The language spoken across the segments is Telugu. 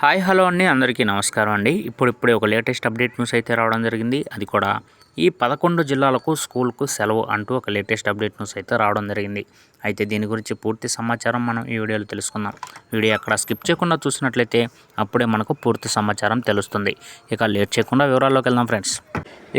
హాయ్ హలో అండి, అందరికీ నమస్కారం అండి. ఇప్పుడిప్పుడే ఒక లేటెస్ట్ అప్డేట్ న్యూస్ అయితే రావడం జరిగింది. అది కూడా ఈ 11 జిల్లాలకు స్కూల్కు సెలవు అంటూ ఒక లేటెస్ట్ అప్డేట్ న్యూస్ అయితే రావడం జరిగింది. అయితే దీని గురించి పూర్తి సమాచారం మనం ఈ వీడియోలో తెలుసుకుందాం. వీడియో అక్కడ స్కిప్ చేయకుండా చూసినట్లయితే అప్పుడే మనకు పూర్తి సమాచారం తెలుస్తుంది. ఇక లేట్ చేయకుండా వివరాల్లోకి వెళ్దాం ఫ్రెండ్స్.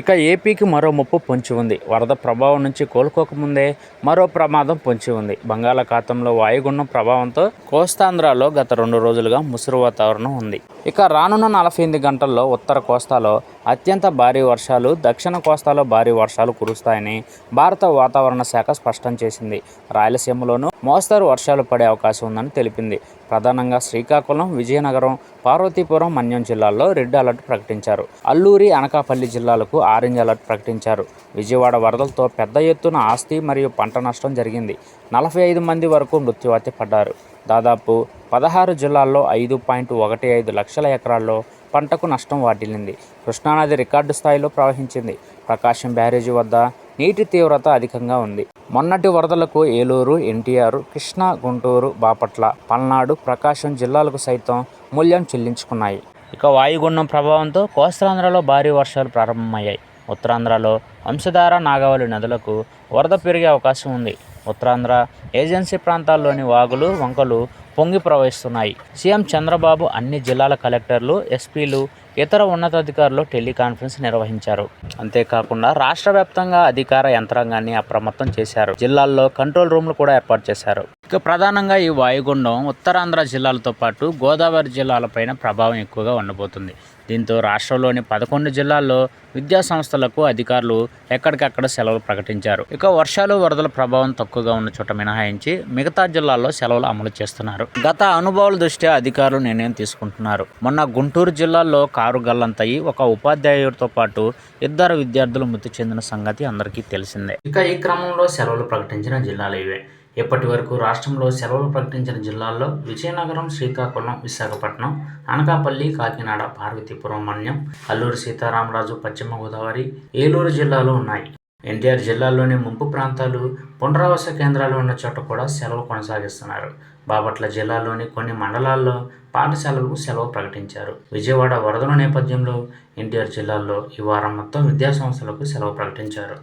ఇక ఏపీకి మరో ముప్పు పొంచి ఉంది. వరద ప్రభావం నుంచి కోలుకోకముందే మరో ప్రమాదం పొంచి ఉంది. బంగాళాఖాతంలో వాయుగుండం ప్రభావంతో కోస్తాంధ్రలో గత 2 రోజులుగా ముసురు వాతావరణం ఉంది. ఇక రానున్న 48 గంటల్లో ఉత్తర కోస్తాలో అత్యంత భారీ వర్షాలు, దక్షిణ కోస్తాలో భారీ వర్షాలు కురుస్తాయని భారత వాతావరణ శాఖ స్పష్టం చేసింది. రాయలసీమలోనూ మోస్తరు వర్షాలు పడే అవకాశం ఉందని తెలిపింది. ప్రధానంగా శ్రీకాకుళం, విజయనగరం, పార్వతీపురం, మన్యం జిల్లాల్లో రెడ్ అలర్ట్ ప్రకటించారు. అల్లూరి, అనకాపల్లి జిల్లాలకు ఆరెంజ్ అలర్ట్ ప్రకటించారు. విజయవాడ వరదలతో పెద్ద ఎత్తున ఆస్తి మరియు పంట నష్టం జరిగింది. 45 మంది వరకు మృత్యువాత పడ్డారు. దాదాపు 16 జిల్లాల్లో 5.15 లక్షల ఎకరాల్లో పంటకు నష్టం వాటిల్లింది. కృష్ణానది రికార్డు స్థాయిలో ప్రవహించింది. ప్రకాశం బ్యారేజీ వద్ద నీటి తీవ్రత అధికంగా ఉంది. మొన్నటి వరదలకు ఏలూరు, ఎన్టీఆర్, కృష్ణా, గుంటూరు, బాపట్ల, పల్నాడు, ప్రకాశం జిల్లాలకు సైతం మూల్యం చెల్లించుకున్నాయి. ఇక వాయుగుండం ప్రభావంతో కోస్తాంధ్రలో భారీ వర్షాలు ప్రారంభమయ్యాయి. ఉత్తరాంధ్రలో వంశధార, నాగావళి నదులకు వరద పెరిగే అవకాశం ఉంది. ఉత్తరాంధ్ర ఏజెన్సీ ప్రాంతాల్లోని వాగులు, వంకలు పొంగి ప్రవహిస్తున్నాయి. సీఎం చంద్రబాబు అన్ని జిల్లాల కలెక్టర్లు, ఎస్పీలు, ఇతర ఉన్నతాధికారులు టెలికాన్ఫరెన్స్ నిర్వహించారు. అంతేకాకుండా రాష్ట్ర వ్యాప్తంగా అధికార యంత్రాంగాన్ని అప్రమత్తం చేశారు. జిల్లాల్లో కంట్రోల్ రూమ్లు కూడా ఏర్పాటు చేశారు. ఇక ప్రధానంగా ఈ వాయుగుండం ఉత్తరాంధ్ర జిల్లాలతో పాటు గోదావరి జిల్లాలపైన ప్రభావం ఎక్కువగా ఉండబోతుంది. దీంతో రాష్ట్రంలోని 11 జిల్లాల్లో విద్యా సంస్థలకు అధికారులు ఎక్కడికక్కడ సెలవులు ప్రకటించారు. ఇక వర్షాలు, వరదల ప్రభావం తక్కువగా ఉన్న చోట మినహాయించి మిగతా జిల్లాల్లో సెలవులు అమలు చేస్తున్నారు. గత అనుభవాల దృష్ట్యా అధికారులు నిర్ణయం తీసుకుంటున్నారు. మొన్న గుంటూరు జిల్లాలో కారు గల్లంతయి ఒక ఉపాధ్యాయుడితో పాటు 2 విద్యార్థులు మృతి చెందిన సంగతి అందరికీ తెలిసిందే. ఇక ఈ క్రమంలో సెలవులు ప్రకటించిన జిల్లాలు ఇవే. ఇప్పటి వరకు రాష్ట్రంలో సెలవులు ప్రకటించిన జిల్లాల్లో విజయనగరం, శ్రీకాకుళం, విశాఖపట్నం, అనకాపల్లి, కాకినాడ, పార్వతీపురం, మన్యం, అల్లూరి సీతారామరాజు, పశ్చిమ గోదావరి, ఏలూరు జిల్లాలు ఉన్నాయి. ఎన్టీఆర్ జిల్లాలోని ముంపు ప్రాంతాలు, పునరావాస కేంద్రాలు ఉన్న చోట కూడా సెలవు కొనసాగిస్తున్నారు. బాపట్ల జిల్లాలోని కొన్ని మండలాల్లో పాఠశాలలకు సెలవు ప్రకటించారు. విజయవాడ వరదల నేపథ్యంలో ఎన్టీఆర్ జిల్లాలో ఈ వారం మొత్తం విద్యాసంస్థలకు సెలవు ప్రకటించారు.